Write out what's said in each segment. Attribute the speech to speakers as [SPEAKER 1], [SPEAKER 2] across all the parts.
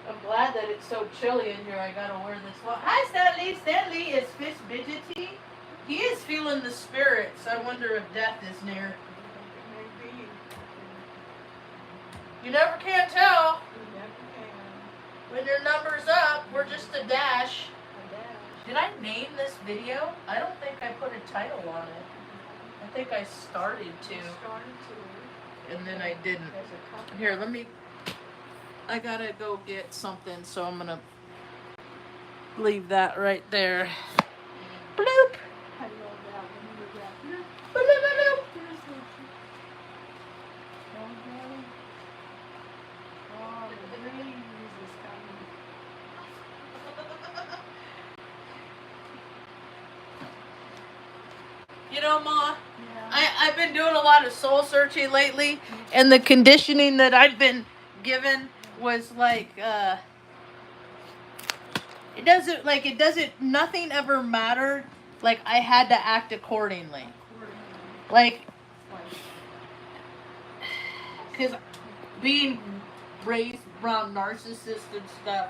[SPEAKER 1] I'm glad that it's so chilly in here. I gotta wear this one. Hi, Stanley. Stanley is fish fidgety. He is feeling the spirits. I wonder if death is near. You never can tell. When your number's up, we're just a dash. Did I name this video? I don't think I put a title on it. I think I started to. And then I didn't. Here, let me. I gotta go get something, so I'm gonna leave that right there. Bloop! Bloop. You know, Ma, I've been doing a lot of soul searching lately, and the conditioning that I've been given was like, nothing ever mattered. Like, I had to act accordingly. Like, because being raised around narcissists and stuff,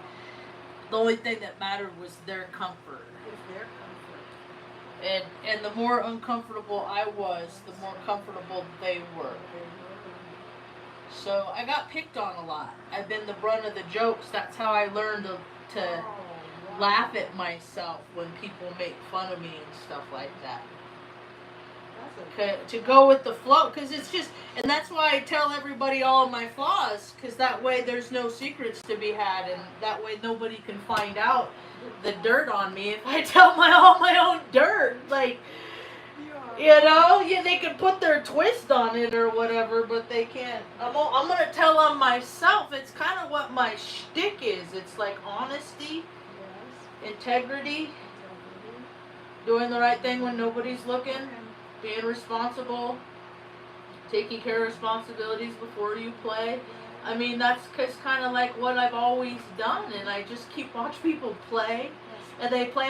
[SPEAKER 1] the only thing that mattered was their comfort. And the more uncomfortable I was, the more comfortable they were. So I got picked on a lot. I've been the brunt of the jokes. That's how I learned to laugh at myself when people make fun of me and stuff like that. To go with the flow, because it's just, and that's why I tell everybody all of my flaws, because that way there's no secrets to be had, and that way nobody can find out the dirt on me if I tell all my own dirt. Like, you know, yeah, they can put their twist on it or whatever, but they can't. I'm gonna tell on myself. It's kind of what my shtick is. It's like honesty, integrity, doing the right thing when nobody's looking, being responsible, taking care of responsibilities before you play. I mean, that's kind of like what I've always done, and I just watch people play, and they play.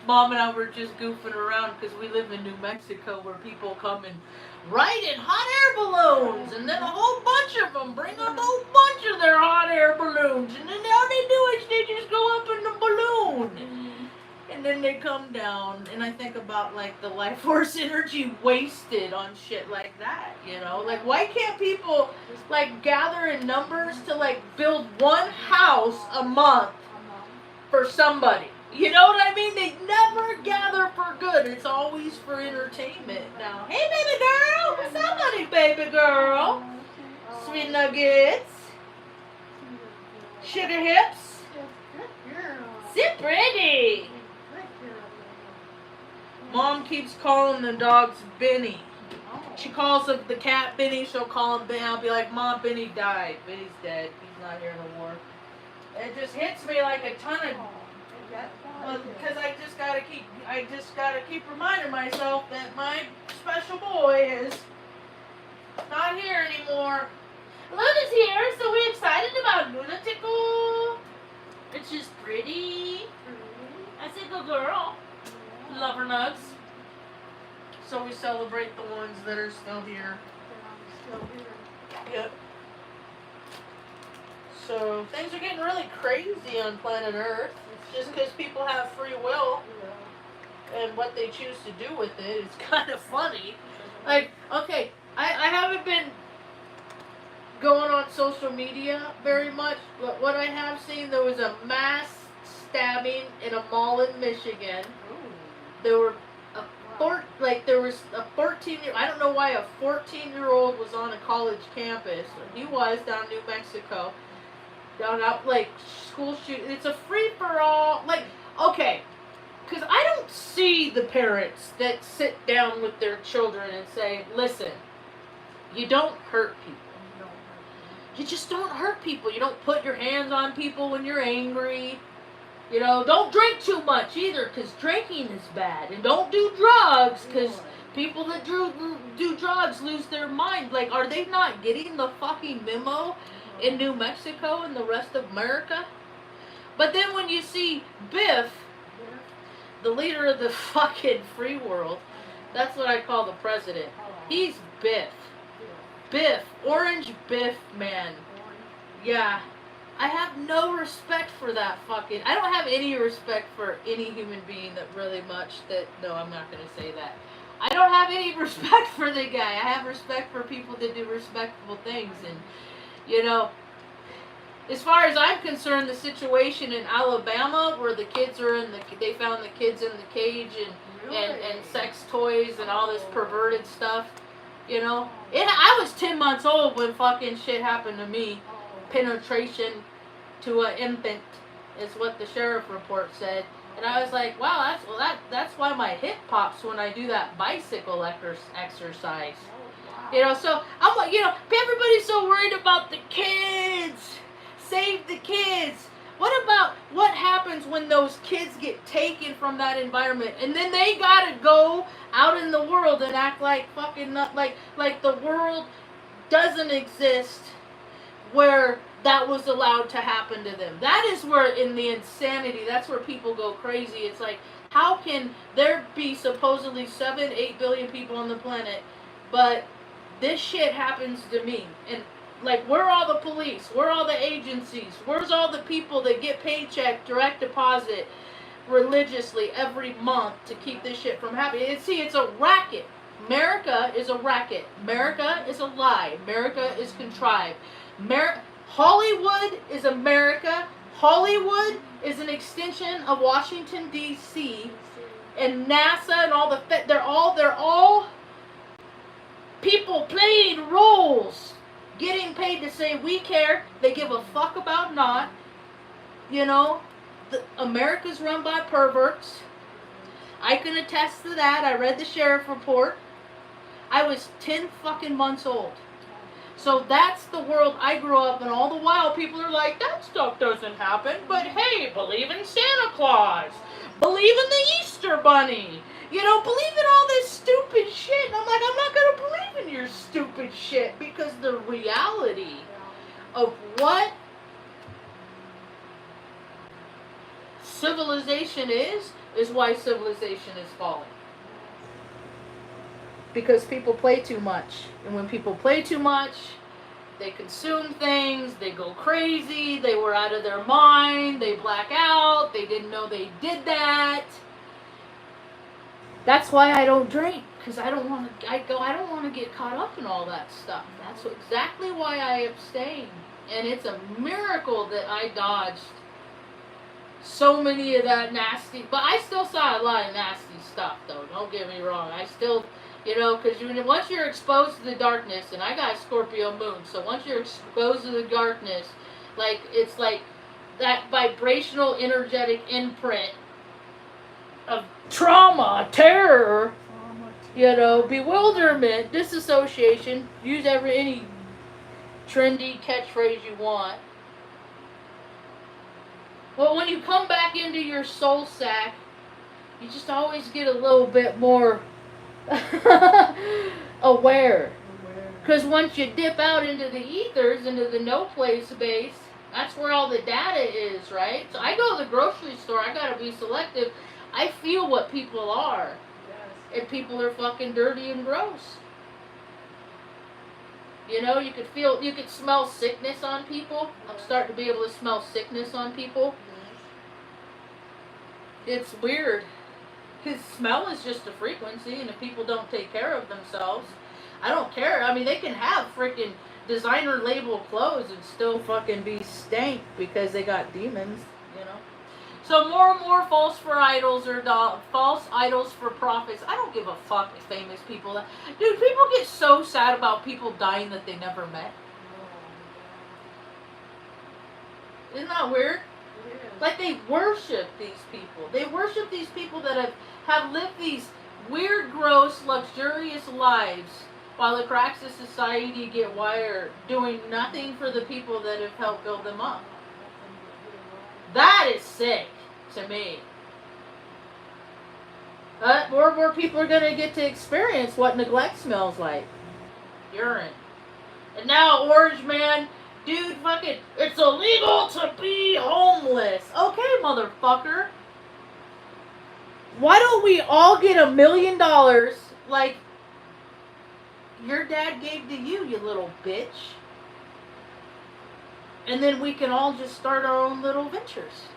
[SPEAKER 1] Mom and I were just goofing around because we live in New Mexico, where people come and ride in hot air balloons, and then a whole bunch of them bring a whole bunch of their hot air balloons, and then all they do is they just go up in the balloon. And then they come down, and I think about, like, the life force energy wasted on shit like that, you know? Like, why can't people, like, gather in numbers to, like, build one house a month for somebody? You know what I mean? They never gather for good. It's always for entertainment now. Hey, baby girl! What's up, honey, baby girl? Sweet nuggets. Sugar hips. Sit pretty. Mom keeps calling the dogs Benny. She calls the cat Benny. She'll call him Benny. I'll be like, Mom, Benny died. Benny's dead. He's not here no more. It just hits me like a ton of. Because I just gotta keep reminding myself that my special boy is not here anymore. Luna's here, so we're excited about Lunatical. It's just pretty. I said, good girl. Love her nugs. So we celebrate the ones that are still here. Yep. So things are getting really crazy on planet Earth. It's just because people have free will, and what they choose to do with it is kind of funny. Like, okay, I haven't been going on social media very much, but what I have seen, there was a mass stabbing in a mall in Michigan. There was a 14-year, I don't know why a 14-year-old was on a college campus. He was down in New Mexico. Down out, like, school shoot. It's a free-for-all. Like, okay, because I don't see the parents that sit down with their children and say, listen, you don't hurt people. You just don't hurt people. You don't put your hands on people when you're angry. You know, don't drink too much either, because drinking is bad. And don't do drugs, because people that do drugs lose their mind. Like, are they not getting the fucking memo in New Mexico and the rest of America? But then when you see Biff, the leader of the fucking free world, that's what I call the president. He's Biff. Biff. Orange Biff, man. Yeah. I have no respect for that fucking. I don't have any respect for any human being that really much. That no, I'm not gonna say that. I don't have any respect for the guy. I have respect for people that do respectable things, and you know, as far as I'm concerned, the situation in Alabama where the kids are they found the kids in the cage and sex toys and all this perverted stuff. You know, I was 10 months old when fucking shit happened to me. Penetration to an infant is what the sheriff report said, and I was like, wow, that's why my hip pops when I do that bicycle exercise. You know, so I'm like, you know, everybody's so worried about the kids. Save the kids. What about what happens when those kids get taken from that environment and then they gotta go out in the world and act like fucking like the world doesn't exist where that was allowed to happen to them. That is where in the insanity, that's where people go crazy. It's like, how can there be supposedly 7-8 billion people on the planet, but this shit happens to me? And like, where are all the police? Where are all the agencies? Where's all the people that get paycheck, direct deposit religiously every month to keep this shit from happening? See, it's a racket. America is a racket. America is a lie. America is contrived. Hollywood is America. Hollywood is an extension of Washington, D.C. And NASA and all the... They're all people playing roles. Getting paid to say we care. They give a fuck about not. You know, America's run by perverts. I can attest to that. I read the sheriff report. I was 10 fucking months old. So that's the world I grew up in. All the while people are like, that stuff doesn't happen. But hey, believe in Santa Claus. Believe in the Easter Bunny. You know, believe in all this stupid shit. And I'm like, I'm not going to believe in your stupid shit. Because the reality of what civilization is why civilization is falling. Because people play too much. And when people play too much, they consume things, they go crazy, they were out of their mind, they black out, they didn't know they did that. That's why I don't drink, because I don't want to get caught up in all that stuff. That's exactly why I abstain. And it's a miracle that I dodged so many of that nasty, but I still saw a lot of nasty stuff though, don't get me wrong. I still, you know, because once you're exposed to the darkness, and I got a Scorpio moon, so once you're exposed to the darkness, like, it's like that vibrational energetic imprint of trauma, terror, you know, bewilderment, disassociation, use any trendy catchphrase you want. Well, when you come back into your soul sack, you just always get a little bit more aware. Because once you dip out into the ethers, into the no place space, that's where all the data is, right? So I go to the grocery store, I gotta be selective. I feel what people are. Yes. And people are fucking dirty and gross. You know, you could smell sickness on people. I'm starting to be able to smell sickness on people. It's weird. Because smell is just a frequency, and if people don't take care of themselves, I don't care. I mean, they can have freaking designer label clothes and still fucking be stank because they got demons, you know. So more and more false for idols or false idols for prophets. I don't give a fuck if famous people. Dude, people get so sad about people dying that they never met. Isn't that weird? Like, they worship these people. They worship these people that have lived these weird, gross, luxurious lives while the cracks of society get wired, doing nothing for the people that have helped build them up. That is sick to me. More and more people are going to get to experience what neglect smells like. Urine. And now, Orange Man, dude, fucking, it's illegal to be homeless. Okay, motherfucker. Why don't we all get $1 million like your dad gave to you, you little bitch? And then we can all just start our own little ventures.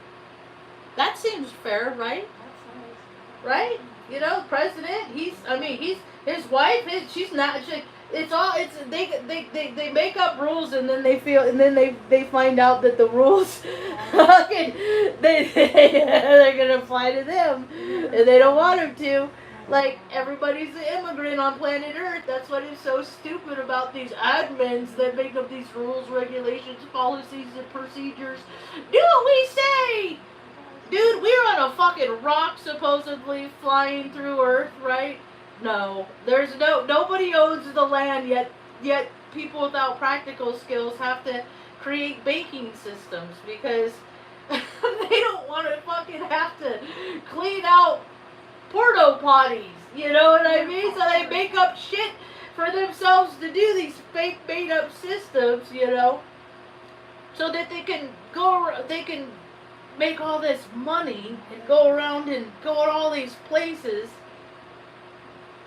[SPEAKER 1] That seems fair, right? Right? You know, president, his wife, she's not, they make up rules and then they find out that the rules, they're going to apply to them and they don't want them to. Like, everybody's an immigrant on planet Earth. That's what is so stupid about these admins that make up these rules, regulations, policies, and procedures. Do what we say! Dude, we're on a fucking rock supposedly flying through Earth, right? No. Nobody owns the land yet people without practical skills have to create banking systems because they don't want to fucking have to clean out porta potties, you know what I mean? So they make up shit for themselves to do these fake made up systems, you know, so that they can make all this money and go around and go to all these places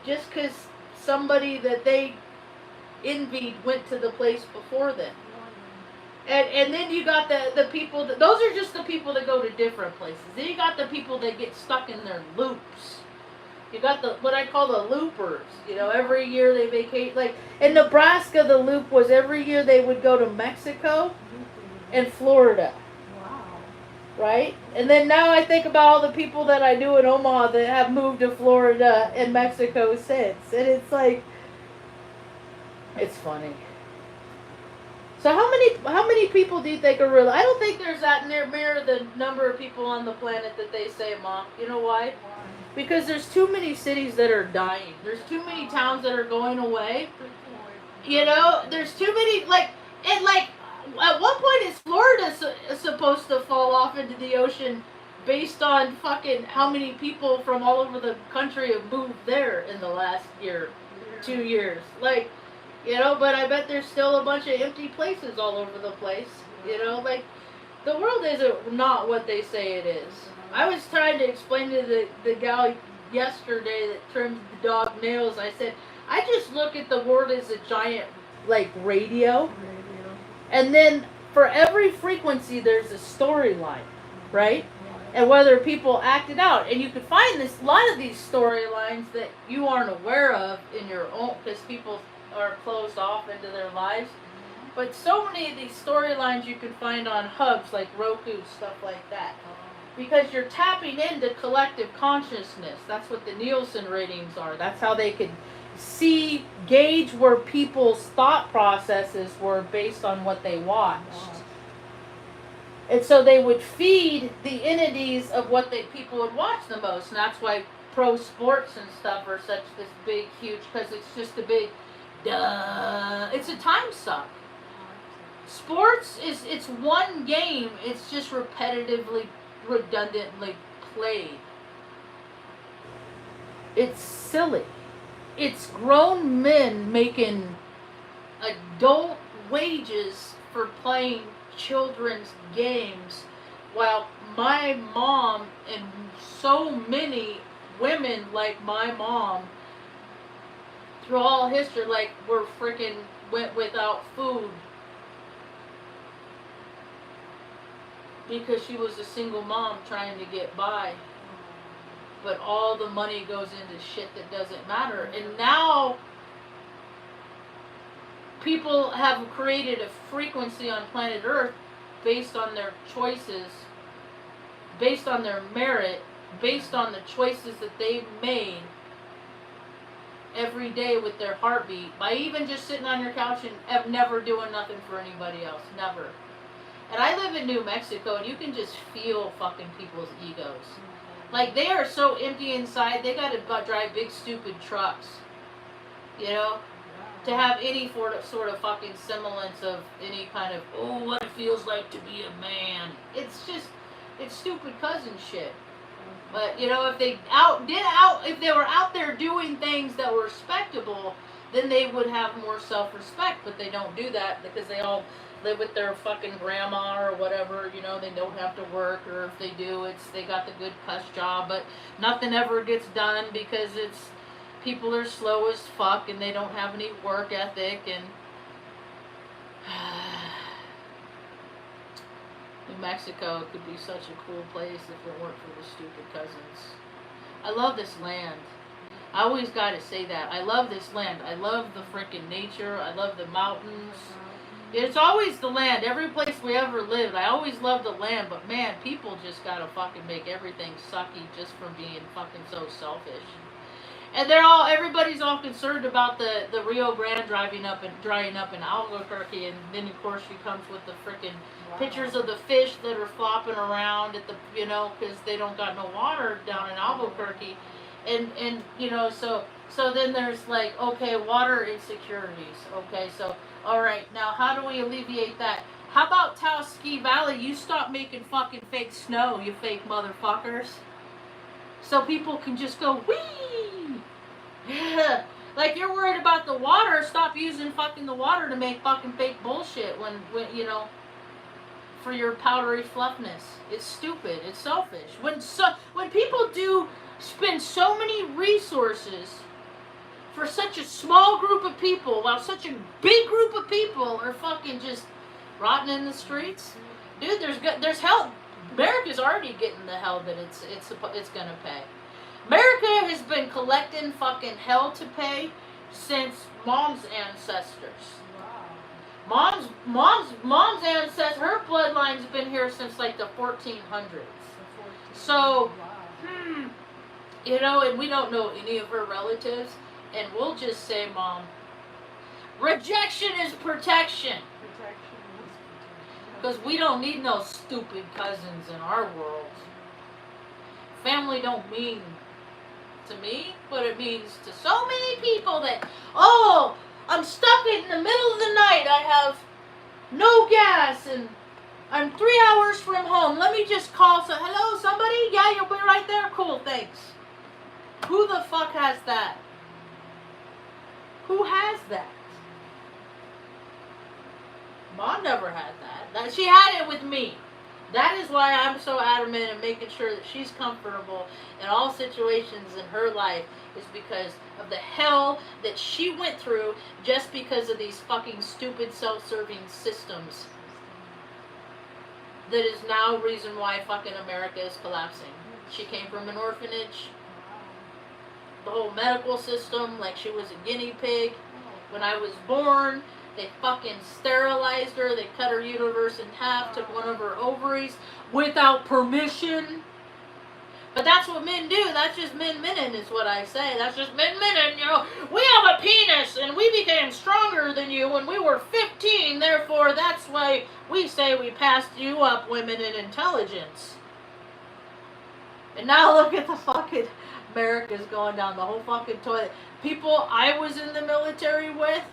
[SPEAKER 1] just because somebody that they envied went to the place before them. And then you got the people that, those are just the people that go to different places. Then you got the people that get stuck in their loops. You got what I call the loopers. You know, every year they vacate. Like in Nebraska, the loop was every year they would go to Mexico and Florida.
[SPEAKER 2] Wow.
[SPEAKER 1] Right? And then now I think about all the people that I knew in Omaha that have moved to Florida and Mexico since. And it's like, it's funny. So how many people do you think are real? I don't think there's that near the number of people on the planet that they say, Mom. You know why? Because there's too many cities that are dying. There's too many towns that are going away. You know, there's too many, at one point is Florida supposed to fall off into the ocean based on fucking how many people from all over the country have moved there in the last year, 2 years. Like, you know, but I bet there's still a bunch of empty places all over the place. You know, like, the world isn't not what they say it is. I was trying to explain to the gal yesterday that trims the dog nails. I said, I just look at the world as a giant, like, radio. And then for every frequency, there's a storyline, right? And whether people act it out. And you can find a lot of these storylines that you aren't aware of in your own, because people are closed off into their lives. But so many of these storylines you can find on hubs like Roku, stuff like that. Because you're tapping into collective consciousness. That's what the Nielsen ratings are. That's how they can gauge where people's thought processes were based on what they watched. And so they would feed the entities of what people would watch the most. And that's why pro sports and stuff are such this big, huge, because it's just a big, duh. It's a time suck. Sports it's one game. It's just repetitively, redundantly played. It's silly. It's grown men making adult wages for playing children's games, while my mom and so many women like my mom through all history, like, were freaking went without food because she was a single mom trying to get by. But all the money goes into shit that doesn't matter. And now people have created a frequency on planet Earth based on their choices, based on their merit, based on the choices that they've made every day with their heartbeat, by even just sitting on your couch and never doing nothing for anybody else. Never. And I live in New Mexico, and you can just feel fucking people's egos. Like, they are so empty inside, they gotta drive big stupid trucks, you know, to have any sort of fucking semblance of any kind of, oh, what it feels like to be a man. It's just, it's stupid cousin shit. But, you know, if they if they were out there doing things that were respectable, then they would have more self-respect. But they don't do that because they all live with their fucking grandma or whatever, you know, they don't have to work, or if they do, they got the good cuss job, but nothing ever gets done because people are slow as fuck and they don't have any work ethic, and New Mexico could be such a cool place if it weren't for the stupid cousins. I love this land. I always gotta say that. I love this land. I love the freaking nature. I love the mountains. It's always the land. Every place we ever lived, I always loved the land. But man, people just gotta fucking make everything sucky just from being fucking so selfish. And everybody's all concerned about the Rio Grande drying up in Albuquerque, and then of course she comes with the freaking pictures of the fish that are flopping around at the, because they don't got no water down in Albuquerque, and so then there's like, okay, water insecurities. Okay, so all right, now how do we alleviate that? How about Taos Ski Valley? You stop making fucking fake snow, you fake motherfuckers. So people can just go, whee! Like you're worried about the water, stop using fucking the water to make fucking fake bullshit when for your powdery fluffness. It's stupid. It's selfish. When people do spend so many resources for such a small group of people, while such a big group of people are fucking just rotting in the streets, dude. There's hell. America's already getting the hell that it's gonna pay. America has been collecting fucking hell to pay since Mom's ancestors. Mom's ancestors, her bloodline's been here since like the 1400s. So, and we don't know any of her relatives, and we'll just say, Mom, rejection is protection. Because we don't need no stupid cousins in our world. Family don't mean to me what it means to so many people that, oh, I'm stuck in the middle of the night. I have no gas and I'm 3 hours from home. Let me just call. So, hello, somebody? Yeah, you'll be right there? Cool, thanks. Who the fuck has that? Who has that? Mom never had that. She had it with me. That is why I'm so adamant in making sure that she's comfortable in all situations in her life, is because of the hell that she went through just because of these fucking stupid self-serving systems. That is now reason why fucking America is collapsing. She came from an orphanage. The whole medical system, like she was a guinea pig. When I was born, they fucking sterilized her. They cut her uterus in half, took one of her ovaries without permission. But that's what men do. That's just men-minning is what I say. That's just men-minning, We have a penis and we became stronger than you when we were 15. Therefore, that's why we say we passed you up, women, in intelligence. And now look at the fucking America's going down the whole fucking toilet. People I was in the military with,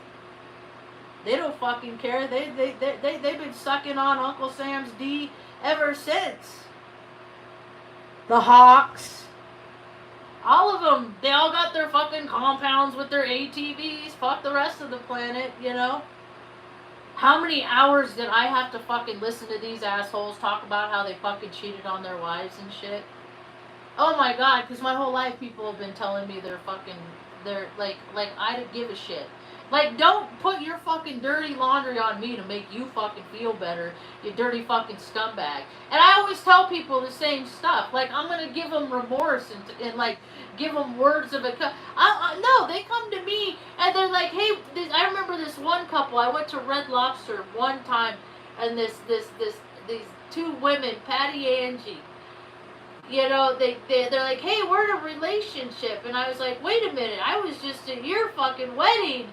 [SPEAKER 1] they don't fucking care. They've been sucking on Uncle Sam's D ever since. The Hawks. All of them. They all got their fucking compounds with their ATVs. Fuck the rest of the planet, How many hours did I have to fucking listen to these assholes talk about how they fucking cheated on their wives and shit? Oh my god, because my whole life people have been telling me they're like I didn't give a shit. Like, don't put your fucking dirty laundry on me to make you fucking feel better, you dirty fucking scumbag. And I always tell people the same stuff. Like, I'm going to give them remorse and like, give them words of no, they come to me and they're like, hey, I remember this one couple. I went to Red Lobster one time, and these two women, Patty Angie, they're like, hey, we're in a relationship. And I was like, wait a minute, I was just at your fucking wedding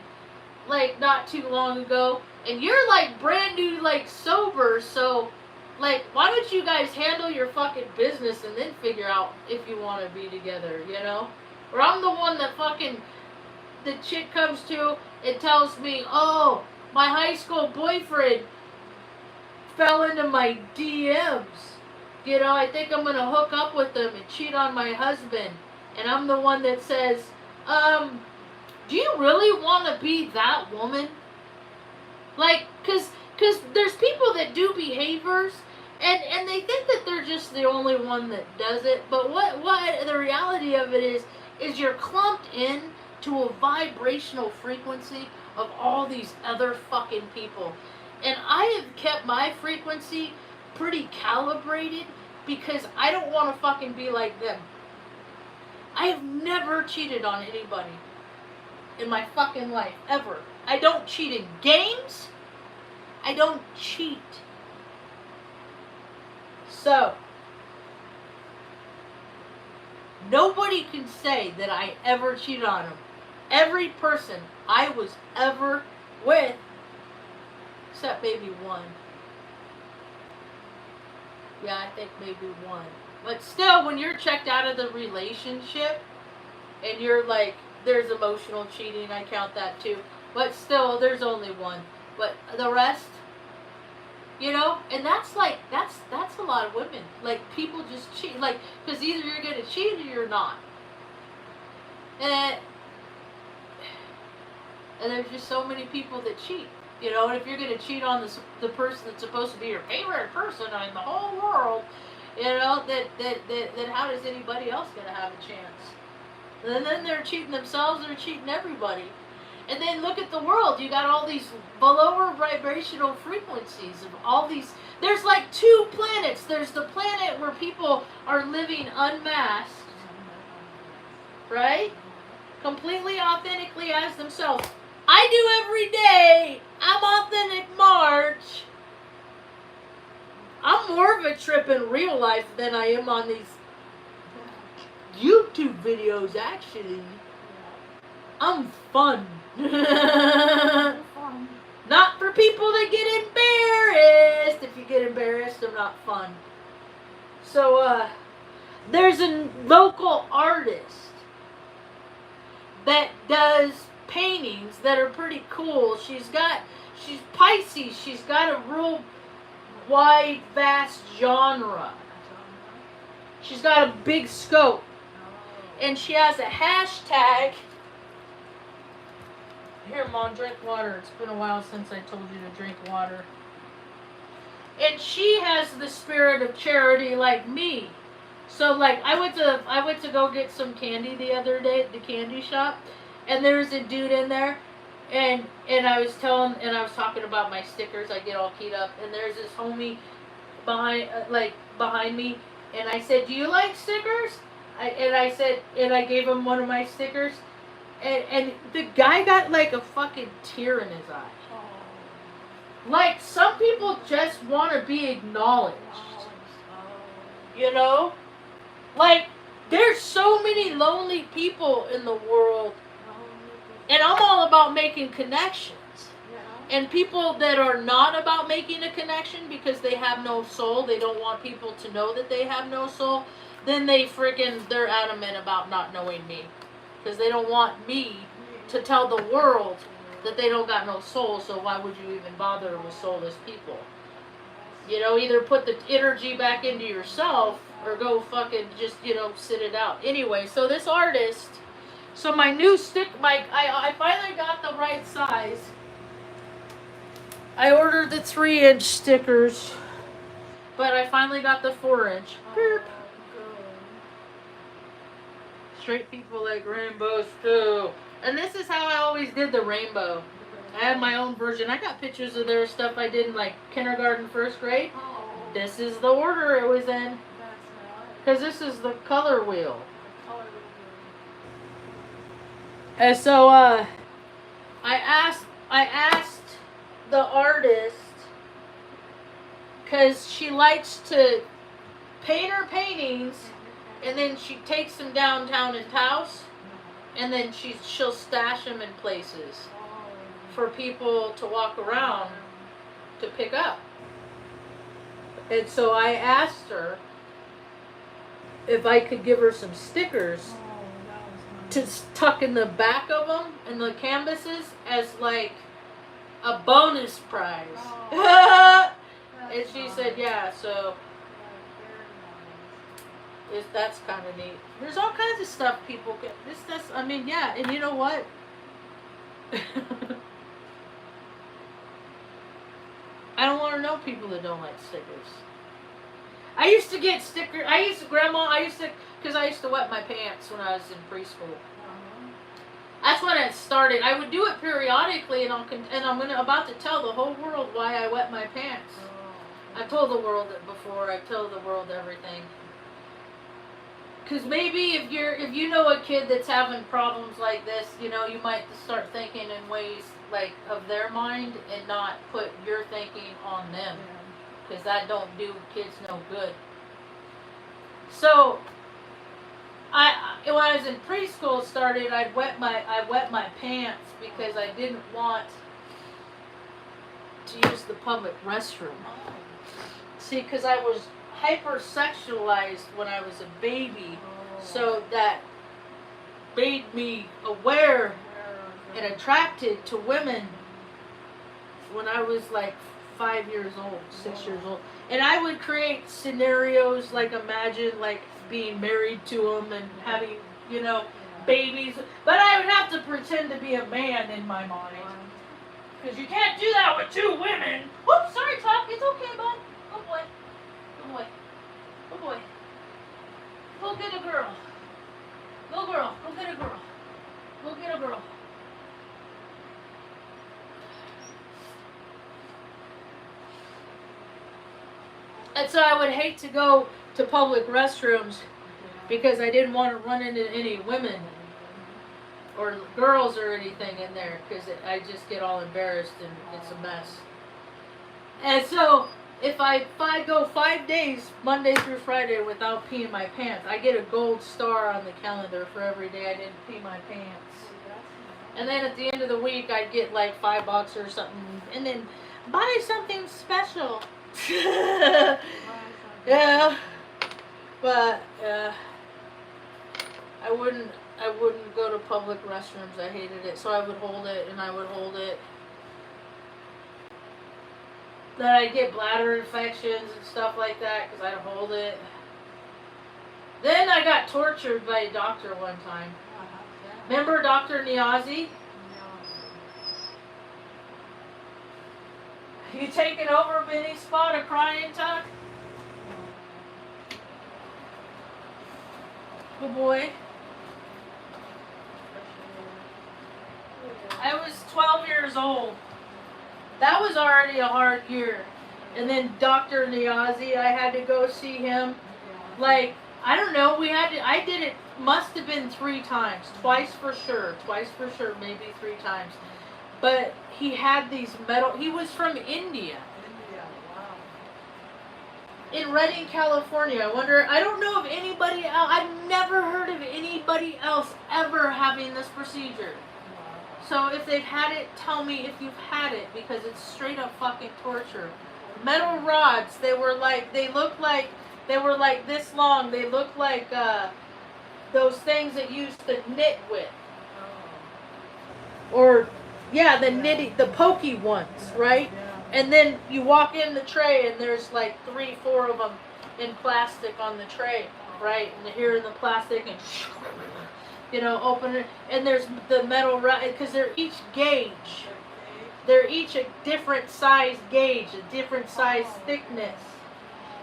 [SPEAKER 1] like not too long ago, and you're like brand new, like sober, so like why don't you guys handle your fucking business and then figure out if you want to be together, Or I'm the one that fucking the chick comes to and tells me, oh, my high school boyfriend fell into my DMs. I think I'm gonna hook up with him and cheat on my husband. And I'm the one that says, do you really want to be that woman? Like, cause there's people that do behaviors, and they think that they're just the only one that does it. But what the reality of it is you're clumped in to a vibrational frequency of all these other fucking people. And I have kept my frequency pretty calibrated because I don't want to fucking be like them. I have never cheated on anybody in my fucking life, ever. I don't cheat in games. I don't cheat. So, nobody can say that I ever cheated on them. Every person I was ever with, except maybe one. Yeah, I think maybe one. But still, when you're checked out of the relationship, and you're like, there's emotional cheating, I count that too. But still, there's only one. But the rest, you know, and that's like, that's a lot of women. Like, people just cheat. Like, because either you're going to cheat or you're not. And there's just so many people that cheat. You know, and if you're going to cheat on the person that's supposed to be your favorite person in the whole world, you know, then how is anybody else going to have a chance? And then they're cheating themselves, they're cheating everybody. And then look at the world. You got all these lower vibrational frequencies of all these. There's like 2 planets. There's the planet where people are living unmasked, right? Completely authentically as themselves. I do every day. I'm authentic Marge. I'm more of a trip in real life than I am on these YouTube videos, actually. I'm fun. Not for people that get embarrassed. If you get embarrassed, I'm not fun. So, there's a local artist that does paintings that are pretty cool. She's Pisces. She's got a real wide, vast genre. She's got a big scope. And she has a hashtag. Here, Mom, drink water. It's been a while since I told you to drink water. And she has the spirit of charity like me. So, like, I went to go get some candy the other day at the candy shop, and there was a dude in there, and I was talking about my stickers. I get all keyed up, and there's this homie behind me, and I said, "Do you like stickers?" And I gave him one of my stickers. And the guy got like a fucking tear in his eye. Oh. Like, some people just want to be acknowledged. Oh. You know? Like, there's so many lonely people in the world. And I'm all about making connections. Yeah. And people that are not about making a connection because they have no soul, they don't want people to know that they have no soul, then they're adamant about not knowing me. Because they don't want me to tell the world that they don't got no soul, so why would you even bother with soulless people? You know, either put the energy back into yourself or go fucking just, you know, sit it out. Anyway, so this artist, so my new I finally got the right size. I ordered the 3-inch stickers, but I finally got the 4-inch. Beep. Straight people like rainbows too. And this is how I always did the rainbow. I had my own version. I got pictures of their stuff I did in like kindergarten, 1st grade. Oh. This is the order it was in. Because this is the color wheel. And so I asked the artist, because she likes to paint her paintings. And then she takes them downtown in Taos, and then she'll stash them in places for people to walk around to pick up. And so I asked her if I could give her some stickers to tuck in the back of them and the canvases as like a bonus prize. And she said, yeah, so that's kind of neat. There's all kinds of stuff people get. I mean, yeah, and you know what? I don't want to know people that don't like stickers. I used to get stickers. Because I used to wet my pants when I was in preschool. That's when it started. I would do it periodically, and I'm about to tell the whole world why I wet my pants. I've told the world it before. I've told the world everything. Because maybe if you know a kid that's having problems like this, you know, you might start thinking in ways like of their mind and not put your thinking on them. Because that don't do kids no good. So, when I was in preschool started, I wet my pants because I didn't want to use the public restroom. See, because I was hypersexualized when I was a baby, so that made me aware and attracted to women when I was like 5 years old, 6 years old. And I would create scenarios, like imagine like being married to them and having, you know, babies. But I would have to pretend to be a man in my mind. Because you can't do that with two women. Whoops, sorry, Chuck. It's okay, bud. Good boy. Good boy. Good boy. Go get a girl. Go girl. Go get a girl. Go get a girl. And so I would hate to go to public restrooms because I didn't want to run into any women or girls or anything in there because I just get all embarrassed and it's a mess. And so if I go 5 days, Monday through Friday, without peeing my pants, I get a gold star on the calendar for every day I didn't pee my pants. And then at the end of the week, I'd get like $5 or something, and then buy something special. Yeah, but I wouldn't go to public restrooms. I hated it, so I would hold it and I would hold it. Then I'd get bladder infections and stuff like that because I'd hold it. Then I got tortured by a doctor one time. Remember Dr. Niazi? You taking over Benny's spot of crying, Tuck? Good boy. I was 12 years old. That was already a hard year. And then Dr. Niazi, I had to go see him. Like, I don't know, I did it, must have been 3 times. Twice for sure, maybe 3 times. But he had these he was from India. In Redding, California. I don't know of anybody else, I've never heard of anybody else ever having this procedure. So if they've had it, tell me if you've had it, because it's straight up fucking torture. Metal rods, they were like this long. They look like those things that you used to knit with. Or, yeah, the pokey ones, right? And then you walk in the tray and there's like 3, 4 of them in plastic on the tray, right? And here in the plastic and you know, open it, and there's the metal rod, because they're each gauge. They're each a different size gauge, a different size thickness.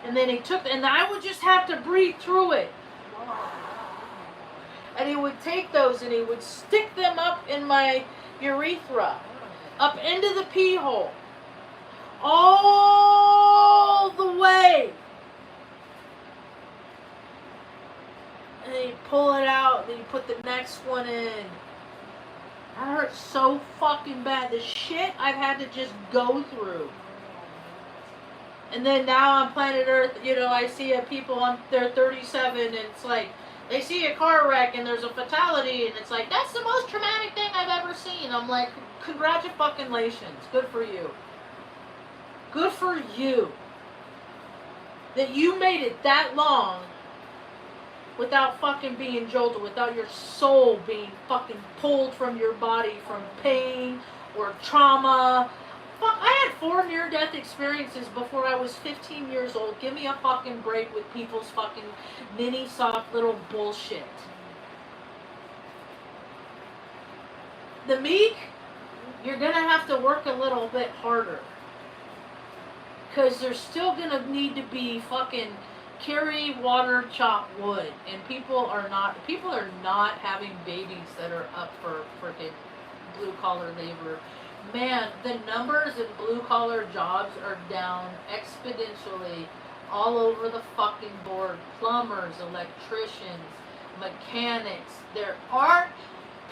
[SPEAKER 1] And then and I would just have to breathe through it. And he would take those and he would stick them up in my urethra, up into the pee hole, all the way. And then you pull it out, then you put the next one in. That hurts so fucking bad. The shit I've had to just go through. And then now on planet Earth, you know, I see people, they're 37, and it's like, they see a car wreck and there's a fatality, and it's like, that's the most traumatic thing I've ever seen. I'm like, congratulations. Good for you. Good for you. That you made it that long without fucking being jolted, without your soul being fucking pulled from your body from pain or trauma. Fuck, I had 4 near-death experiences before I was 15 years old. Give me a fucking break with people's fucking mini soft little bullshit. The meek, you're gonna have to work a little bit harder. Because there's still gonna need to be fucking carry water, chop wood, and people are not having babies that are up for freaking blue collar labor Man, the numbers in blue-collar jobs are down exponentially all over the fucking board. Plumbers, electricians, mechanics. There aren't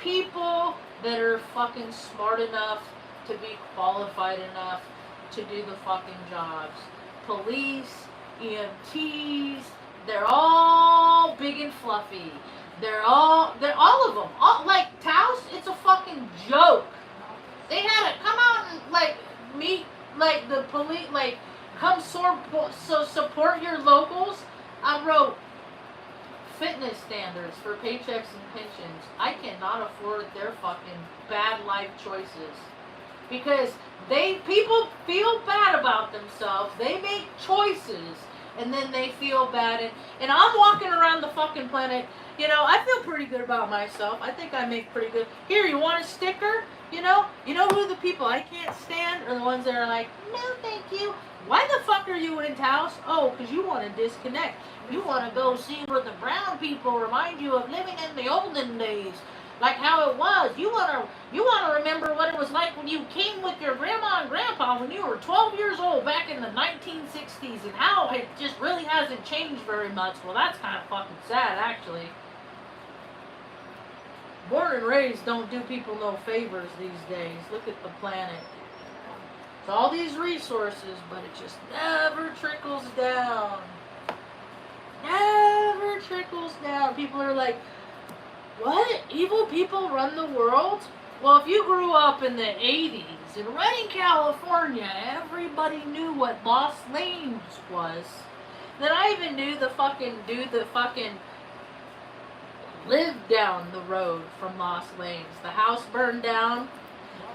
[SPEAKER 1] people that are fucking smart enough to be qualified enough to do the fucking jobs. Police, EMTs, they're all big and fluffy. They're all of them. All, like Taos, it's a fucking joke. They had it come out and like meet like the police, like come support your locals. I wrote fitness standards for paychecks and pensions. I cannot afford their fucking bad life choices because people feel bad about themselves. They make choices and then they feel bad. And I'm walking around the fucking planet. You know, I feel pretty good about myself. I think I make pretty good. Here, you want a sticker? You know who the people I can't stand are the ones that are like, no, thank you. Why the fuck are you in Taos? Oh, because you want to disconnect. You want to go see where the brown people remind you of living in the olden days, like how it was. You want to remember what it was like when you came with your grandma and grandpa when you were 12 years old back in the 1960s, and how it just really hasn't changed very much. Well, that's kind of fucking sad, actually. Born and raised don't do people no favors these days. Look at the planet. It's all these resources, but it just never trickles down. Never trickles down. People are like, what? Evil people run the world? Well, if you grew up in the 80s in Redding, California, everybody knew what Lost Lanes was. Then I even knew the fucking dude that fucking lived down the road from Lost Lanes. The house burned down.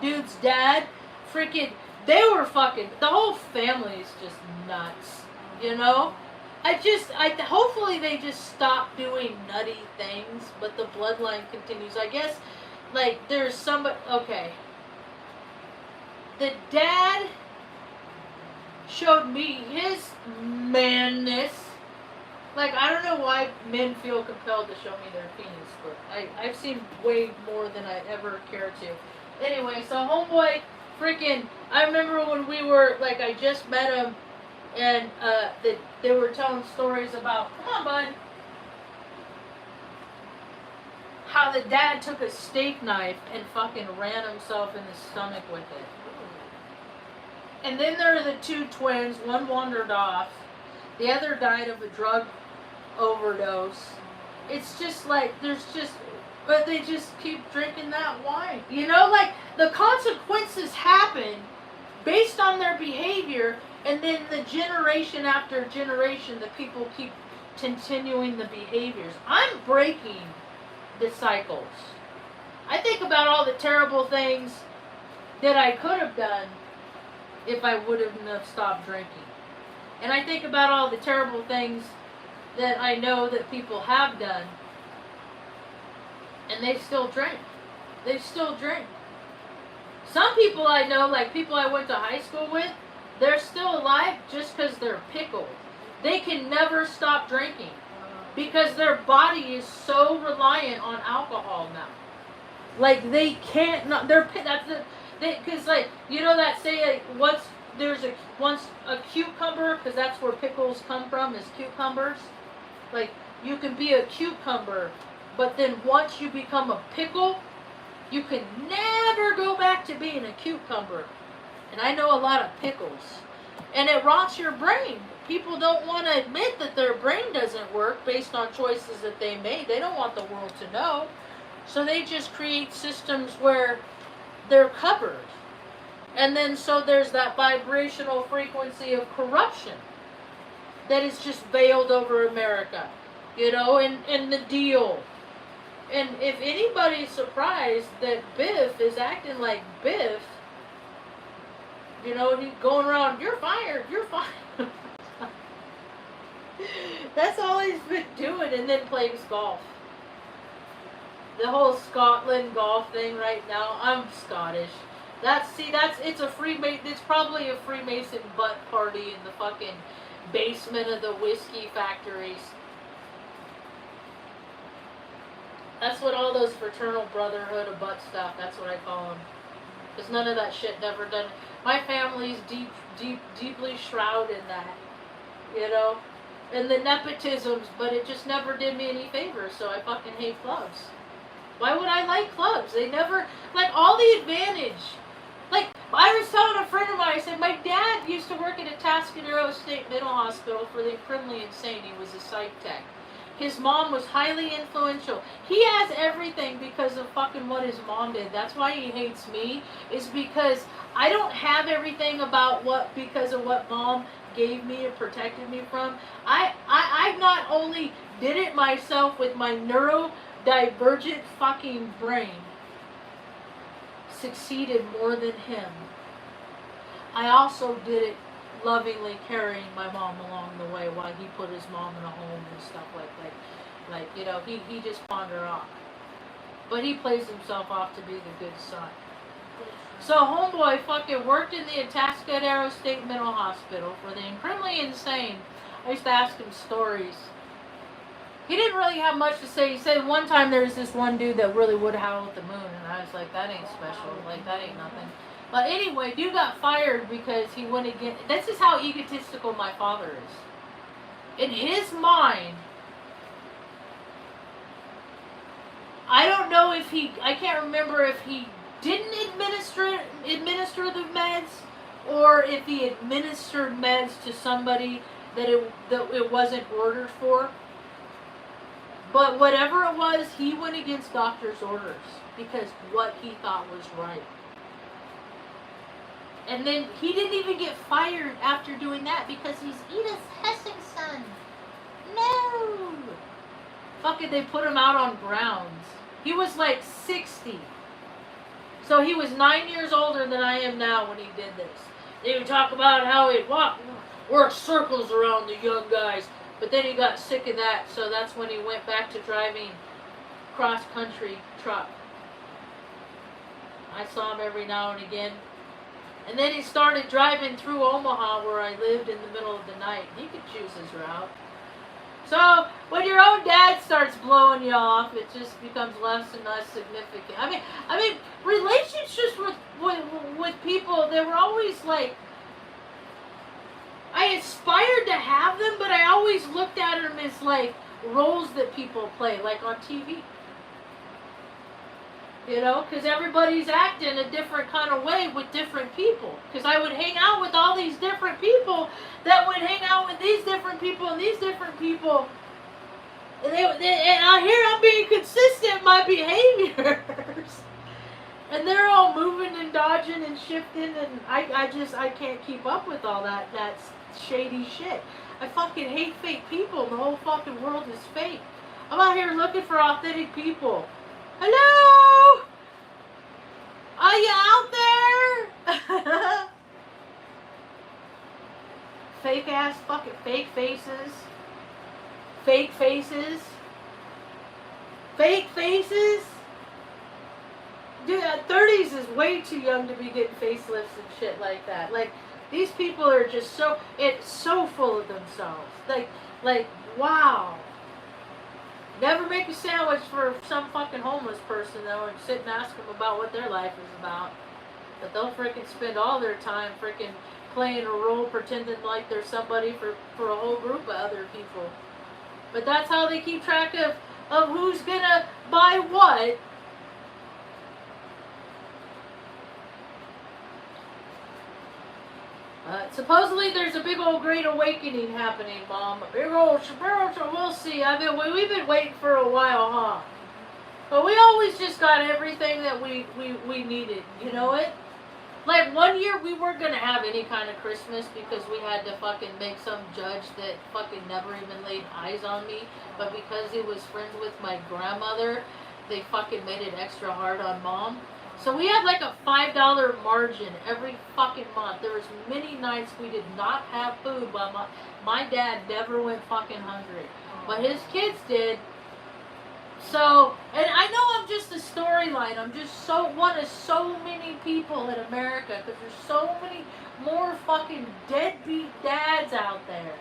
[SPEAKER 1] Dude's dad, freaking, they were fucking, the whole family is just nuts, you know? Hopefully they just stop doing nutty things, but the bloodline continues. I guess, like, there's somebody, okay. The dad showed me his manness. Like, I don't know why men feel compelled to show me their penis, but I've seen way more than I ever care to. Anyway, so homeboy, freaking, I remember when we were, like, I just met him, and they were telling stories about, come on, bud, how the dad took a steak knife and fucking ran himself in the stomach with it. And then there are the two twins, one wandered off, the other died of a drug overdose. It's just like, but they just keep drinking that wine. You know, like, the consequences happen based on their behavior, and then the generation after generation, the people keep continuing the behaviors. I'm breaking the cycles. I think about all the terrible things that I could have done if I wouldn't have stopped drinking. And I think about all the terrible things that I know that people have done, and they still drink. They still drink. Some people I know, like people I went to high school with, they're still alive just because they're pickled. They can never stop drinking because their body is so reliant on alcohol now. Like, they can't not. Because, like, you know that say, like, once a cucumber, because that's where pickles come from, is cucumbers. Like, you can be a cucumber, but then once you become a pickle, you can never go back to being a cucumber. And I know a lot of pickles. And it rots your brain. People don't want to admit that their brain doesn't work based on choices that they made. They don't want the world to know. So they just create systems where they're covered. And then so there's that vibrational frequency of corruption that is just veiled over America, you know, and the deal. And if anybody's surprised that Biff is acting like Biff, you know, and he's going around, you're fired, you're fired. That's all he's been doing, and then plays golf. The whole Scotland golf thing right now, I'm Scottish. It's probably a Freemason butt party in the fucking basement of the whiskey factories. That's what all those fraternal brotherhood of butt stuff, that's what I call them. Because none of that shit never done. My family's deeply shrouded in that, you know? And the nepotisms, but it just never did me any favors, so I fucking hate clubs. Why would I like clubs? They never, like, all the advantage. Like, I was telling a friend of mine, I said, my dad used to work at a Atascadero State Mental Hospital for the criminally insane. He was a psych tech. His mom was highly influential. He has everything because of fucking what his mom did. That's why he hates me, is because I don't have everything because of what mom gave me and protected me from. I not only did it myself with my neurodivergent fucking brain, succeeded more than him. I also did it lovingly carrying my mom along the way while he put his mom in a home and stuff like you know, he just pawned her off. But he plays himself off to be the good son. So homeboy fucking worked in the Atascadero State Mental Hospital for the criminally insane. I used to ask him stories. He didn't really have much to say. He said one time there was this one dude that really would howl at the moon, and I was like, that ain't special. Like, that ain't nothing. But anyway, dude got fired because he went against... This is how egotistical my father is. In his mind, I don't know if he... I can't remember if he didn't administer the meds, or if he administered meds to somebody that it wasn't ordered for. But whatever it was, he went against doctor's orders because what he thought was right. And then he didn't even get fired after doing that because he's Edith Hessing's son. No! Fucking, they put him out on grounds. He was like 60. So he was 9 years older than I am now when he did this. They would talk about how he'd work circles around the young guys. But then he got sick of that, so that's when he went back to driving cross-country truck. I saw him every now and again. And then he started driving through Omaha, where I lived, in the middle of the night. He could choose his route. So when your own dad starts blowing you off, it just becomes less and less significant. I mean, relationships with people, they were always like, I aspired to have them, but I always looked at them as like roles that people play, like on TV. You know, because everybody's acting a different kind of way with different people. Because I would hang out with all these different people that would hang out with these different people and these different people. And I'm being consistent in my behaviors. And they're all moving and dodging and shifting, and I can't keep up with all that. That's shady shit. I fucking hate fake people. The whole fucking world is fake. I'm out here looking for authentic people. Hello? Are you out there? Fake ass fucking fake faces. Fake faces. Fake faces. Dude, 30s is way too young to be getting facelifts and shit like that. Like, these people are just so full of themselves. Like, wow. Never make a sandwich for some fucking homeless person, though, and sit and ask them about what their life is about. But they'll frickin' spend all their time frickin' playing a role, pretending like they're somebody for a whole group of other people. But that's how they keep track of who's gonna buy what. Supposedly there's a big old great awakening happening, Mom. A big old spiritual, we'll see. We've been waiting for a while, huh? But we always just got everything that we needed, you know it? Like, one year we weren't going to have any kind of Christmas because we had to fucking make some judge that fucking never even laid eyes on me. But because he was friends with my grandmother, they fucking made it extra hard on Mom. So we had like a $5 margin every fucking month. There was many nights we did not have food, but my dad never went fucking hungry. But his kids did. So, and I know I'm just a storyline. I'm just one of so many people in America, because there's so many more fucking deadbeat dads out there.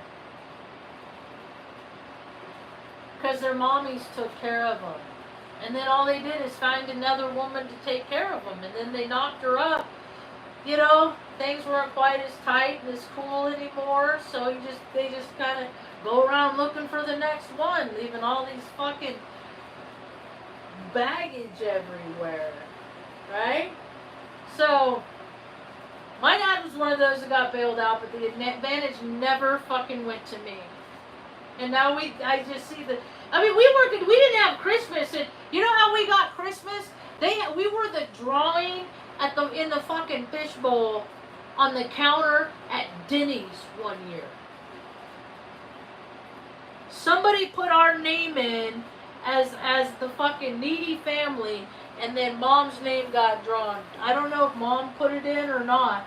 [SPEAKER 1] Because their mommies took care of them. And then all they did is find another woman to take care of them. And then they knocked her up. You know, things weren't quite as tight and as cool anymore. So they just kind of go around looking for the next one, leaving all these fucking baggage everywhere. Right? So, my dad was one of those that got bailed out, but the advantage never fucking went to me. And now I just see the, I mean, we didn't have Christmas, and you know how we got Christmas? We were the drawing in the fucking fishbowl on the counter at Denny's one year. Somebody put our name in as the fucking needy family, and then Mom's name got drawn. I don't know if Mom put it in or not,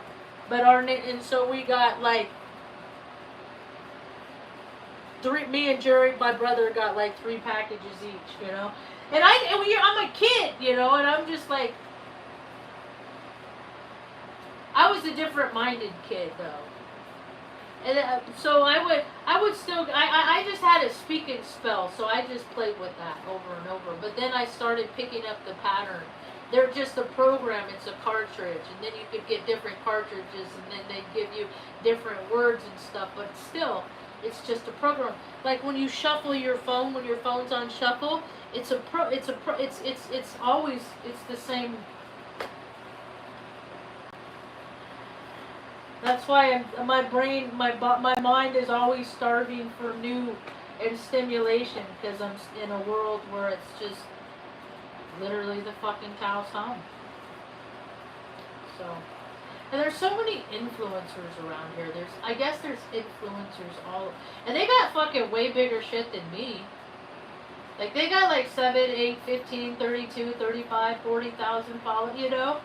[SPEAKER 1] but our name, and so we got like me and Jerry, my brother, got like 3 packages each, you know. And I'm a kid, you know, and I'm just like, I was a different-minded kid, though. And so I would still, I just had a speaking spell, so I just played with that over and over. But then I started picking up the pattern. They're just a program, it's a cartridge, and then you could get different cartridges, and then they give you different words and stuff, but still, it's just a program. Like when you shuffle your phone, when your phone's on shuffle, it's always the same. That's why my brain, my mind is always starving for new and stimulation, because I'm in a world where it's just literally the fucking Taos home. So. And there's so many influencers around here. I guess there's influencers all, and they got fucking way bigger shit than me. Like they got like 7, 8, 15, 32, 35, 40,000 followers, you know?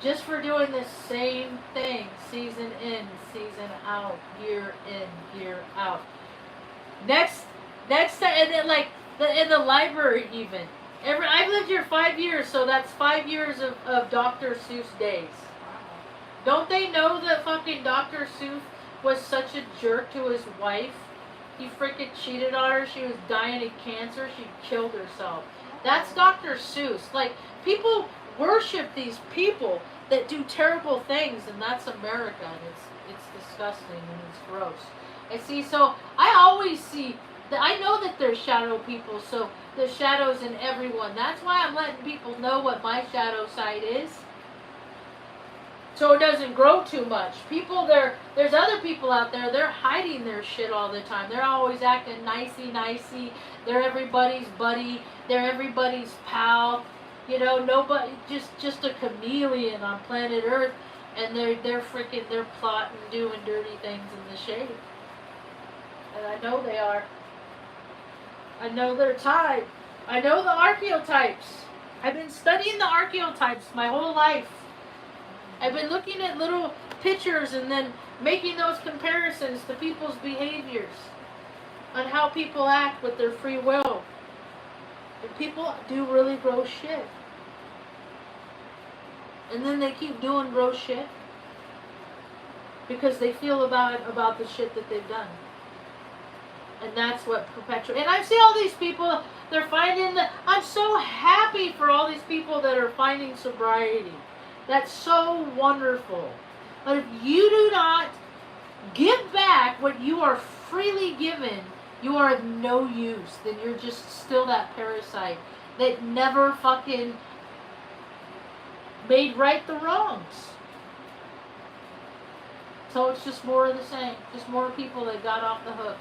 [SPEAKER 1] Just for doing the same thing, season in, season out, year in, year out. Next time, and then like in the library even. I've lived here 5 years, so that's 5 years of Dr. Seuss days. Don't they know that fucking Dr. Seuss was such a jerk to his wife? He freaking cheated on her. She was dying of cancer. She killed herself. That's Dr. Seuss. Like, people worship these people that do terrible things, and that's America, and it's disgusting and it's gross. And see, so I always see that, I know that there's shadow people, so there's shadows in everyone. That's why I'm letting people know what my shadow side is, so it doesn't grow too much. There's other people out there, they're hiding their shit all the time. They're always acting nicey. They're everybody's buddy. They're everybody's pal. You know, nobody, just a chameleon on planet Earth, and they're plotting, doing dirty things in the shade. And I know they are. I know their type. I know the archetypes. I've been studying the archetypes my whole life. I've been looking at little pictures and then making those comparisons to people's behaviors on how people act with their free will. And people do really gross shit. And then they keep doing gross shit because they feel about the shit that they've done. And that's what perpetuates. And I see all these people, they're finding I'm so happy for all these people that are finding sobriety. That's so wonderful. But if you do not give back what you are freely given, you are of no use. Then you're just still that parasite that never fucking made right the wrongs. So it's just more of the same. Just more people that got off the hook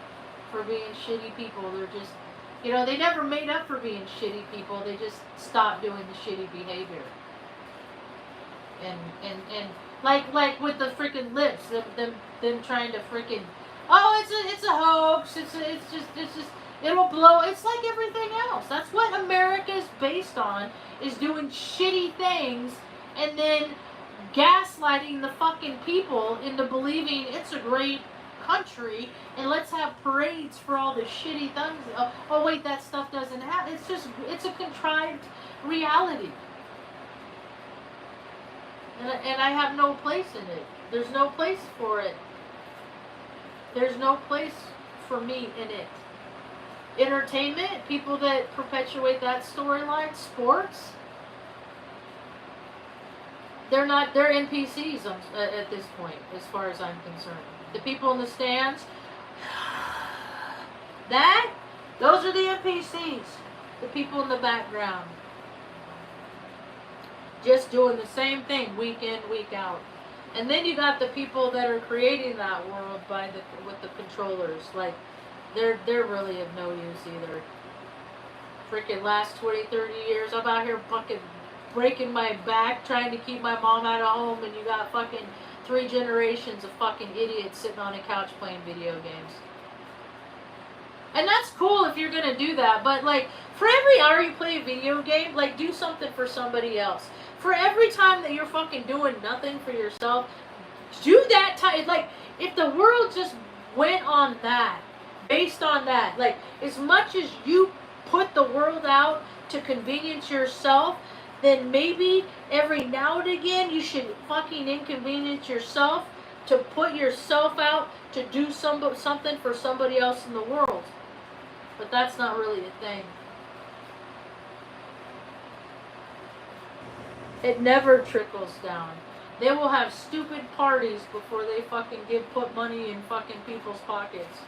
[SPEAKER 1] for being shitty people. They're just, you know, they never made up for being shitty people. They just stopped doing the shitty behavior. And like with the freaking lips, them trying to freaking, oh, it's a hoax. It's just it'll blow. It's like everything else. That's what America's based on, is doing shitty things and then gaslighting the fucking people into believing it's a great country and let's have parades for all the shitty things. Oh wait, that stuff doesn't happen. It's a contrived reality. And I have no place in it. There's no place for it. There's no place for me in it. Entertainment, people that perpetuate that storyline. Sports, they're NPCs at this point, as far as I'm concerned. The people in the stands, those are the NPCs. The people in the background, just doing the same thing week in, week out. And then you got the people that are creating that world with the controllers. Like, they're really of no use either. Freaking last 20, 30 years, I'm out here fucking breaking my back trying to keep my mom out of home, and you got fucking 3 generations of fucking idiots sitting on a couch playing video games. And that's cool if you're gonna do that, but like, for every hour you play a video game, like, do something for somebody else. For every time that you're fucking doing nothing for yourself, do that time. Like, if the world just went on that, based on that, like, as much as you put the world out to convenience yourself, then maybe every now and again you should fucking inconvenience yourself to put yourself out to do something for somebody else in the world. But that's not really a thing. It never trickles down. They will have stupid parties before they fucking put money in fucking people's pockets.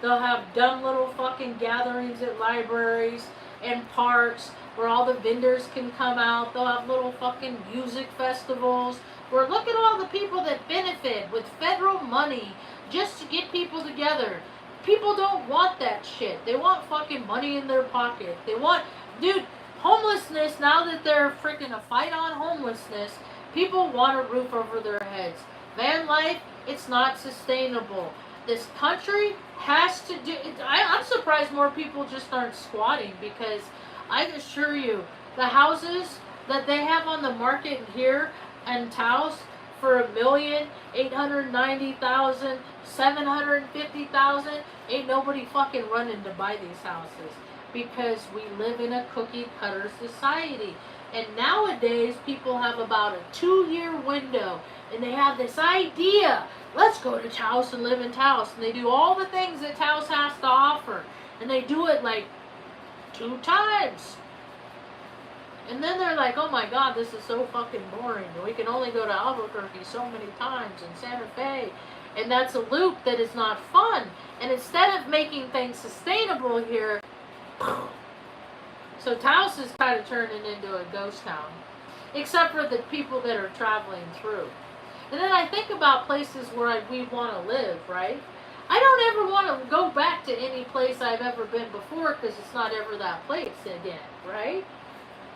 [SPEAKER 1] They'll have dumb little fucking gatherings at libraries and parks where all the vendors can come out. They'll have little fucking music festivals where, look at all the people that benefit with federal money just to get people together. People don't want that shit. They want fucking money in their pocket. They want, dude, homelessness, now that they're freaking a fight on homelessness, people want a roof over their heads. Van life, it's not sustainable. This country has to do, I'm surprised more people just aren't squatting, because I assure you, the houses that they have on the market here in Taos for $1,890,000, $750,000, ain't nobody fucking running to buy these houses, because we live in a cookie cutter society. And nowadays people have about a 2-year window, and they have this idea, let's go to Taos and live in Taos, and they do all the things that Taos has to offer, and they do it like 2 times. And then they're like, oh my god, this is so fucking boring. We can only go to Albuquerque so many times, and Santa Fe. And that's a loop that is not fun. And instead of making things sustainable here, so Taos is kind of turning into a ghost town. Except for the people that are traveling through. And then I think about places where we want to live, right? I don't ever want to go back to any place I've ever been before, because it's not ever that place again, right?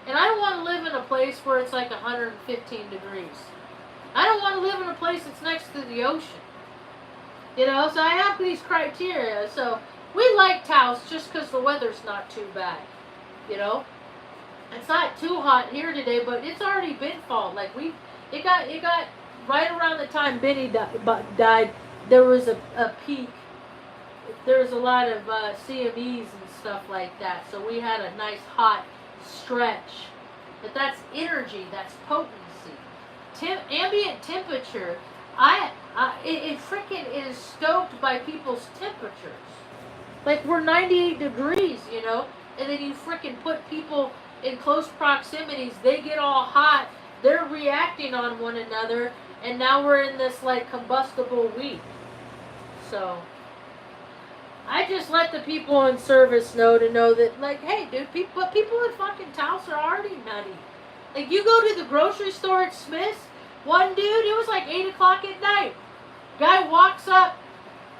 [SPEAKER 1] And I don't want to live in a place where it's like 115 degrees. I don't want to live in a place that's next to the ocean. You know, so I have these criteria. So we like Taos just because the weather's not too bad. You know? It's not too hot here today, but it's already been fall. Like, it got right around the time Benny died, there was a peak. There was a lot of CMEs and stuff like that. So we had a nice hot stretch. But that's energy, that's potency. Ambient temperature, it freaking is stoked by people's temperatures. Like, we're 98 degrees, you know, and then you freaking put people in close proximities, they get all hot, they're reacting on one another, and now we're in this like combustible week. So I just let the people in service know that, like, hey dude, people in fucking Taos are already nutty. Like, you go to the grocery store at Smith's, one dude, it was like 8 o'clock at night. Guy walks up,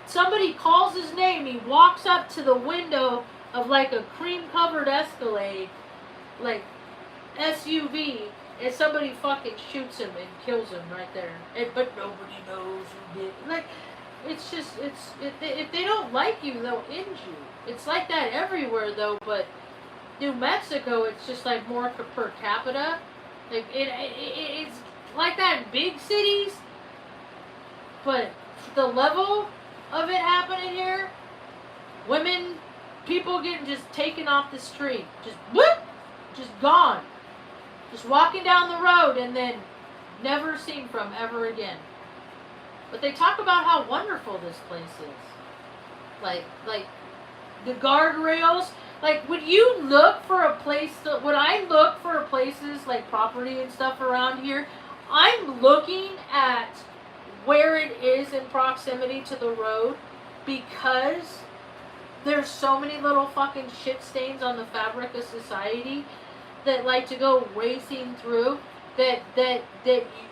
[SPEAKER 1] somebody calls his name, he walks up to the window of like a cream covered Escalade, like SUV, and somebody fucking shoots him and kills him right there. But nobody knows who did. Like, it's just, if they don't like you, they'll end you. It's like that everywhere though, but New Mexico, it's just like more per capita. Like, it's like that in big cities, but the level of it happening here, women, people getting just taken off the street, just whoop, just gone, just walking down the road and then never seen from ever again. But they talk about how wonderful this place is. Like the guardrails. Like, when you look for a place, when I look for places like property and stuff around here, I'm looking at where it is in proximity to the road, because there's so many little fucking shit stains on the fabric of society that like to go racing through, that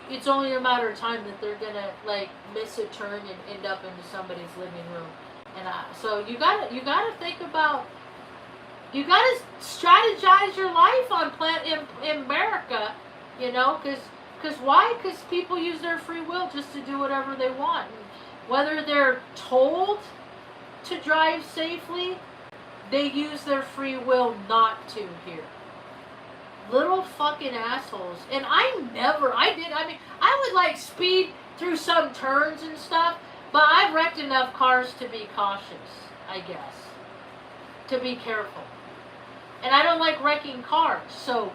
[SPEAKER 1] it's only a matter of time that they're gonna like miss a turn and end up into somebody's living room. And so you gotta think about, you gotta strategize your life on in America, you know, because why? Because people use their free will just to do whatever they want, and whether they're told to drive safely, they use their free will not to here. Little fucking assholes. And I mean, I would like speed through some turns and stuff, but I've wrecked enough cars to be cautious, I guess. To be careful. And I don't like wrecking cars, so,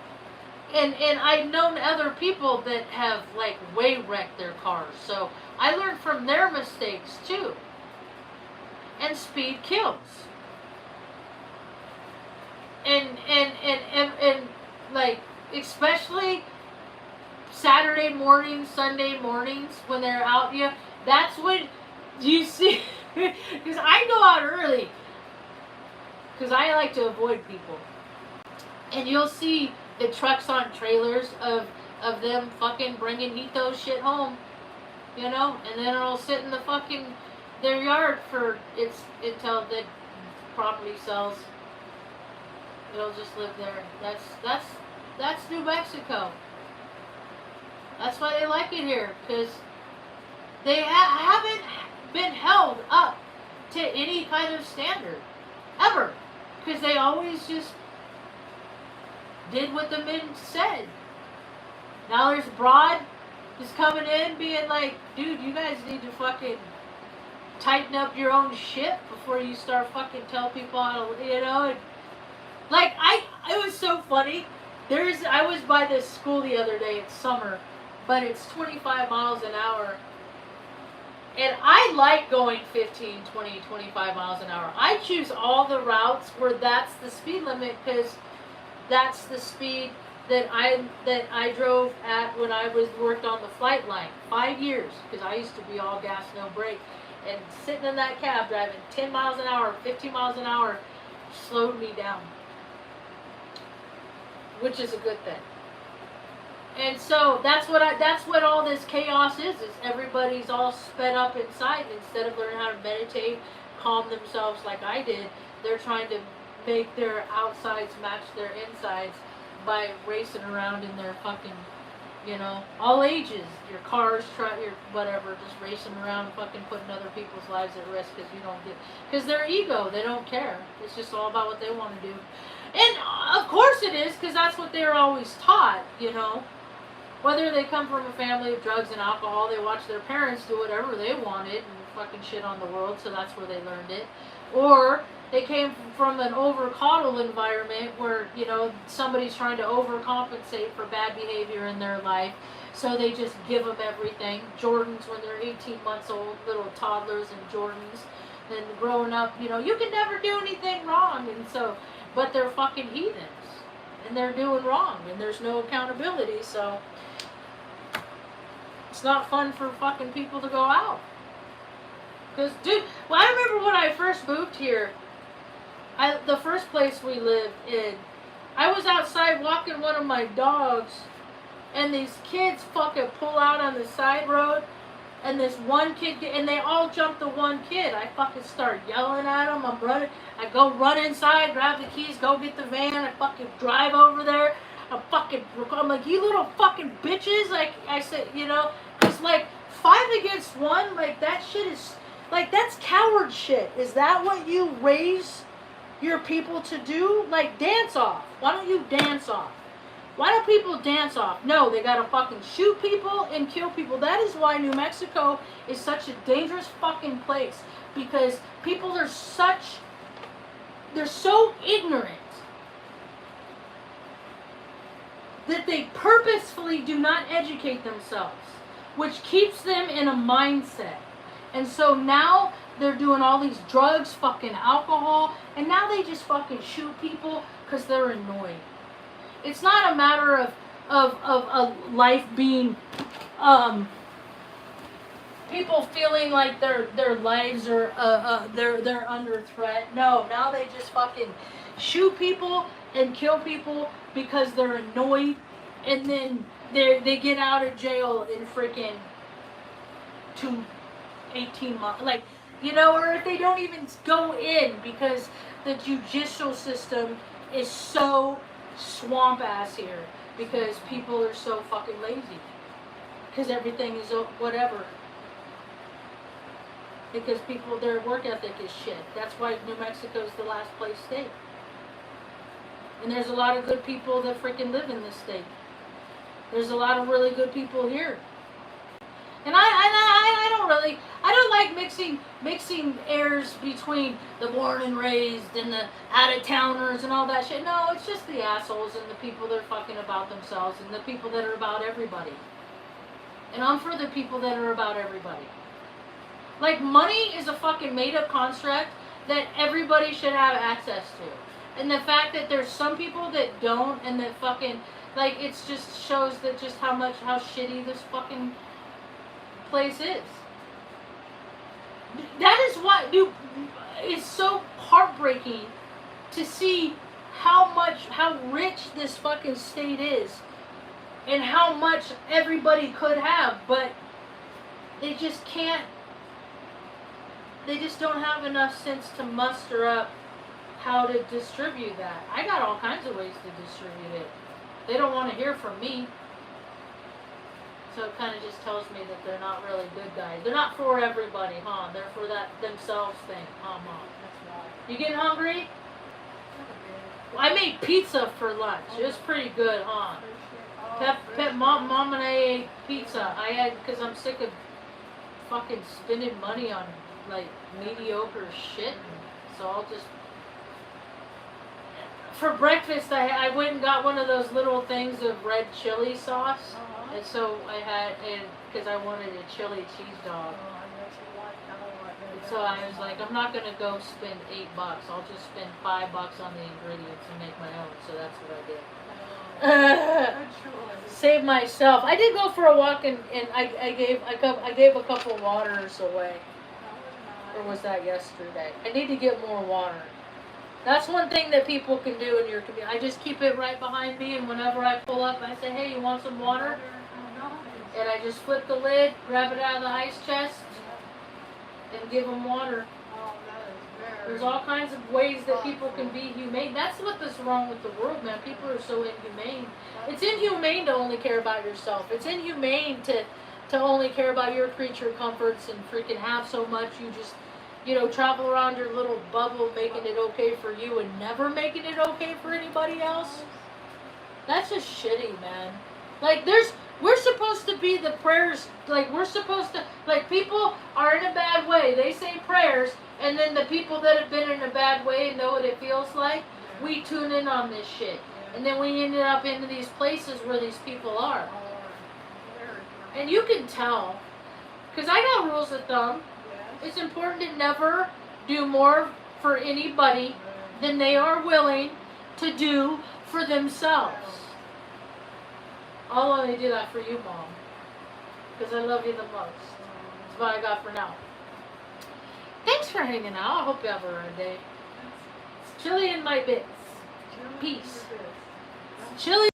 [SPEAKER 1] and I've known other people that have like way wrecked their cars, so I learned from their mistakes too. And speed kills. And like, especially Saturday mornings, Sunday mornings, when they're out, yeah, that's when you see, because I go out early, because I like to avoid people, and you'll see the trucks on trailers of them fucking bringing Hito shit home, you know, and then it'll sit in the fucking, their yard for until the property sells. It'll just live there. That's New Mexico. That's why they like it here, because they haven't been held up to any kind of standard ever, because they always just did what the men said. Now there's Broad is coming in being like, dude, you guys need to fucking tighten up your own shit before you start fucking tell people how to, you know. And like, it was so funny. I was by this school the other day. It's summer, but it's 25 miles an hour. And I like going 15, 20, 25 miles an hour. I choose all the routes where that's the speed limit, because that's the speed that I drove at when I worked on the flight line. 5 years, because I used to be all gas, no brake. And sitting in that cab driving 10 miles an hour, 15 miles an hour slowed me down. Which is a good thing. And so that's what all this chaos is everybody's all sped up inside, and instead of learning how to meditate, calm themselves like I did, they're trying to make their outsides match their insides by racing around in their fucking, you know, all ages, your cars, your whatever, just racing around, fucking putting other people's lives at risk because their ego, they don't care. It's just all about what they want to do. And of course it is, because that's what they're always taught, you know. Whether they come from a family of drugs and alcohol, they watch their parents do whatever they wanted and fucking shit on the world, so that's where they learned it. Or they came from an over-coddle environment where, you know, somebody's trying to overcompensate for bad behavior in their life, so they just give them everything. Jordans when they're 18 months old, little toddlers and Jordans. Then growing up, you know, you can never do anything wrong, and so, but they're fucking heathens, and they're doing wrong, and there's no accountability, so it's not fun for fucking people to go out. Because, dude, well, I remember when I first moved here, the first place we lived in, I was outside walking one of my dogs, and these kids fucking pull out on the side road, and this one kid, and they all jump the one kid. I fucking start yelling at them. I'm running. I go run inside, grab the keys, go get the van. I fucking drive over there. I'm like, you little fucking bitches. Like, I said, you know, because like 5 against 1, like that shit is, like, that's coward shit. Is that what you raise your people to do? Like, dance off. Why don't you dance off? Why don't people dance off? No, they gotta fucking shoot people and kill people. That is why New Mexico is such a dangerous fucking place. Because people are they're so ignorant that they purposefully do not educate themselves, which keeps them in a mindset. And so now they're doing all these drugs, fucking alcohol, and now they just fucking shoot people because they're annoyed. It's not a matter of life being, people feeling like their lives are they're under threat. No, now they just fucking shoot people and kill people because they're annoyed, and then they get out of jail in freaking 18 months, like, you know, or if they don't even go in because the judicial system is so swamp ass here because people are so fucking lazy because everything is whatever. Because people, their work ethic is shit. That's why New Mexico's the last place state. And there's a lot of good people that freaking live in this state. There's a lot of really good people here. And I don't like mixing airs between the born and raised and the out-of-towners and all that shit. No, it's just the assholes and the people that are fucking about themselves and the people that are about everybody. And I'm for the people that are about everybody. Like, money is a fucking made-up construct that everybody should have access to. And the fact that there's some people that don't and that fucking, like, it just shows that just how shitty this fucking place is. That is what, dude, it's so heartbreaking to see how rich this fucking state is and how much everybody could have, but they just can't. They just don't have enough sense to muster up how to distribute that. I got all kinds of ways to distribute it. They don't want to hear from me. So it kind of just tells me that they're not really good guys. They're not for everybody, huh? They're for that themselves thing, huh, Mom? That's right. You getting hungry? Well, I made pizza for lunch. It was pretty good, huh? Mom and I ate pizza. I had, because I'm sick of fucking spending money on like mediocre shit, so I'll just, for breakfast I went and got one of those little things of red chili sauce, and so I had, and because I wanted a chili cheese dog, and so I was like, I'm not gonna go spend $8, I'll just spend $5 on the ingredients and make my own. So that's what I did. Save myself. I did go for a walk and I gave a couple of waters away. Or was that yesterday? I need to get more water. That's one thing that people can do in your community. I just keep it right behind me, and whenever I pull up, I say, hey, you want some water? And I just flip the lid, grab it out of the ice chest, and give them water. There's all kinds of ways that people can be humane. That's what's wrong with the world, man. People are so inhumane. It's inhumane to only care about yourself. It's inhumane to only care about your creature comforts and freaking have so much you just, you know, travel around your little bubble making it okay for you and never making it okay for anybody else. That's just shitty, man. Like, we're supposed to be the prayers, like, we're supposed to, like, people are in a bad way. They say prayers, and then the people that have been in a bad way and know what it feels like, we tune in on this shit. And then we ended up into these places where these people are. And you can tell, because I got rules of thumb. It's important to never do more for anybody than they are willing to do for themselves. I'll only do that for you, Mom, because I love you the most. That's what I got for now. Thanks for hanging out. I hope you have a good day. It's chilly in my bits. Peace. Chilly.